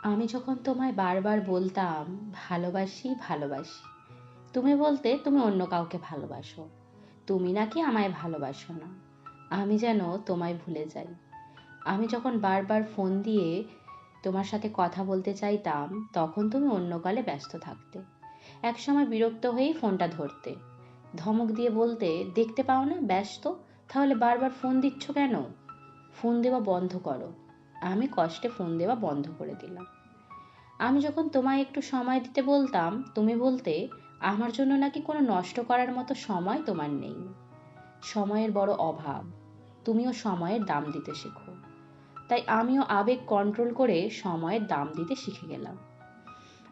আমি যখন তোমায় বারবার বলতাম ভালোবাসি ভালোবাসি, তুমি বলতে তুমি অন্য কাউকে ভালোবাসো, তুমি নাকি আমায় ভালোবাসো না। আমি যেন তোমায় ভুলে যাই। আমি যখন বারবার ফোন দিয়ে তোমার সাথে কথা বলতে চাইতাম, তখন তুমি অন্য কলে ব্যস্ত থাকতে। একসময় বিরক্ত হয়েই ফোনটা ধরতে, ধমক দিয়ে বলতে, দেখতে পাও না ব্যস্ত, তাহলে বারবার ফোন দিচ্ছ কেন? ফোন দেওয়া বন্ধ করো। আমি কষ্টে ফোন দেওয়া বন্ধ করে দিলাম। আমি যখন তোমায় একটু সময় দিতে বলতাম, তুমি বলতে, আমার জন্য নাকি কোনো নষ্ট করার মতো সময় তোমার নেই। সময়ের বড় অভাব, তুমিও সময়ের দাম দিতে শেখো। তাই আমিও আবেগ কন্ট্রোল করে সময়ের দাম দিতে শিখে গেলাম।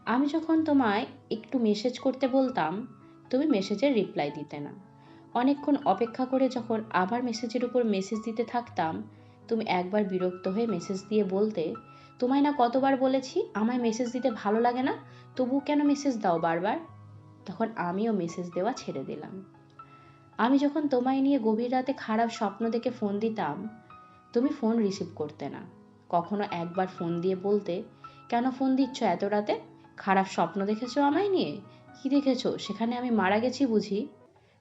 আমি যখন তোমায় একটু মেসেজ করতে বলতাম, তুমি মেসেজের রিপ্লাই দিতে না। অনেকক্ষণ অপেক্ষা করে যখন আবার মেসেজের উপর মেসেজ দিতে থাকতাম, তুমি একবার বিরক্ত হয়ে মেসেজ দিয়ে বলতে, তোমায় না কতবার বলেছি আমায় মেসেজ দিতে ভালো লাগে না, তবু কেন মেসেজ দাও বারবার? তখন আমিও মেসেজ দেওয়া ছেড়ে দিলাম। আমি যখন তোমায় নিয়ে গভীর রাতে খারাপ স্বপ্ন দেখে ফোন দিতাম, তুমি ফোন রিসিভ করতে না। কখনো একবার ফোন দিয়ে বলতে, কেন ফোন দিচ্ছ এত রাতে? খারাপ স্বপ্ন দেখেছো আমায় নিয়ে? কি দেখেছো, সেখানে আমি মারা গেছি বুঝি?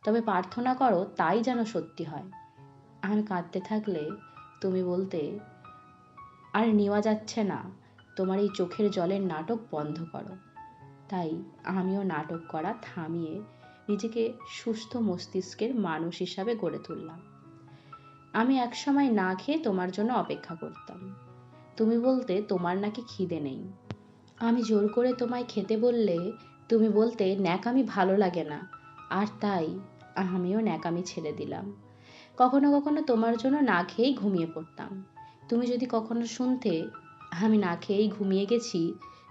তবে প্রার্থনা করো তাই যেন সত্যি হয়। আমি কাঁদতে থাকলে তুমি বলতে, আর নেওয়া যাচ্ছে না, তোমার এই চোখের জলের নাটক বন্ধ করো। তাই আমিও নাটক করা থামিয়ে নিজেকে সুস্থ মস্তিষ্কের মানুষ হিসাবে গড়ে তুললাম। আমি একসময় না খেয়ে তোমার জন্য অপেক্ষা করতাম। তুমি বলতে তোমার নাকি খিদে নেই। আমি জোর করে তোমায় খেতে বললে তুমি বলতে ন্যাকামি ভালো লাগে না। আর তাই আমিও ন্যাকামি ছেড়ে দিলাম। কখনো কখনো তোমার জন্য না খেয়েই ঘুমিয়ে পড়তাম। তুমি যদি কখনো শুনতে আমি না খেয়েই ঘুমিয়ে গেছি,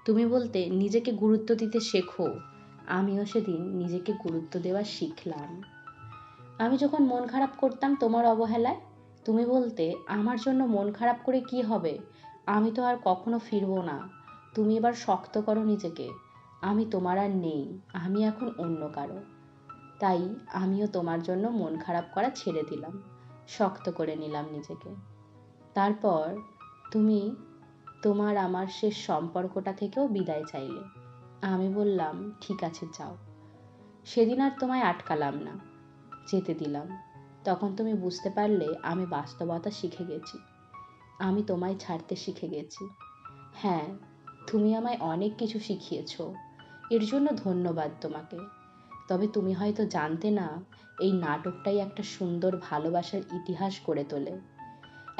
তুমি বলতে নিজেকে গুরুত্ব দিতে শেখো। আমিও সেদিন নিজেকে গুরুত্ব দেওয়া শিখলাম। আমি যখন মন খারাপ করতাম তোমার অবহেলায়, তুমি বলতে, আমার জন্য মন খারাপ করে কি হবে, আমি তো আর কখনো ফিরবো না। তুমি এবার শক্ত করো নিজেকে। আমি তোমার আর নেই, আমি এখন অন্য কারো। তাই আমিও তোমার জন্য মন খারাপ করা ছেড়ে দিলাম, শক্ত করে নিলাম নিজেকে। তারপর তুমি তোমার আমার শেষ সম্পর্কটা থেকেও বিদায় চাইলে। আমি বললাম ঠিক আছে যাও। সেদিন আর তোমায় আটকালাম না, যেতে দিলাম। তখন তুমি বুঝতে পারলে আমি বাস্তবতা শিখে গেছি, আমি তোমায় ছাড়তে শিখে গেছি। হ্যাঁ, তুমি আমায় অনেক কিছু শিখিয়েছ, এর জন্য ধন্যবাদ তোমাকে। তবে তুমি হয়তো জানতে না, এই নাটকটাই একটা সুন্দর ভালোবাসার ইতিহাস গড়ে তোলে।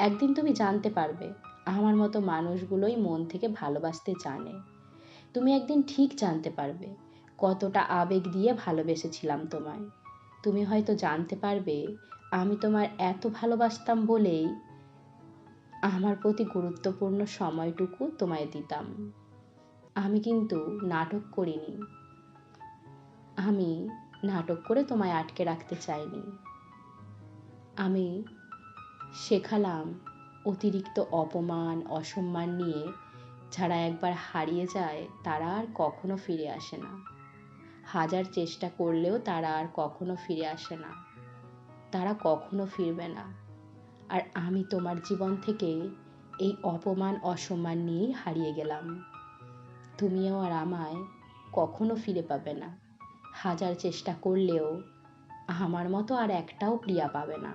একদিন তুমি জানতে পারবে আমার মতো মানুষগুলোই মন থেকে ভালোবাসতে জানে। তুমি একদিন ঠিক জানতে পারবে কতটা আবেগ দিয়ে ভালোবেসেছিলাম তোমায়। তুমি হয়তো জানতে পারবে আমি তোমার এত ভালোবাসতাম বলেই আমার প্রতি গুরুত্বপূর্ণ সময়টুকু তোমায় দিতাম। আমি কিন্তু নাটক করিনি, আমি নাটক করে তোমায় আটকে রাখতে চাইনি। আমি শেখালাম অতিরিক্ত অপমান অসম্মান নিয়ে যারা একবার হারিয়ে যায় তারা আর কখনো ফিরে আসে না। হাজার চেষ্টা করলেও তারা আর কখনো ফিরে আসে না, তারা কখনো ফিরবে না। আর আমি তোমার জীবন থেকে এই অপমান অসম্মান নিয়েই হারিয়ে গেলাম। তুমিও আর আমায় কখনো ফিরে পাবে না। হাজার চেষ্টা করলেও আমার মতো আর একটাও প্রিয়া পাবে না।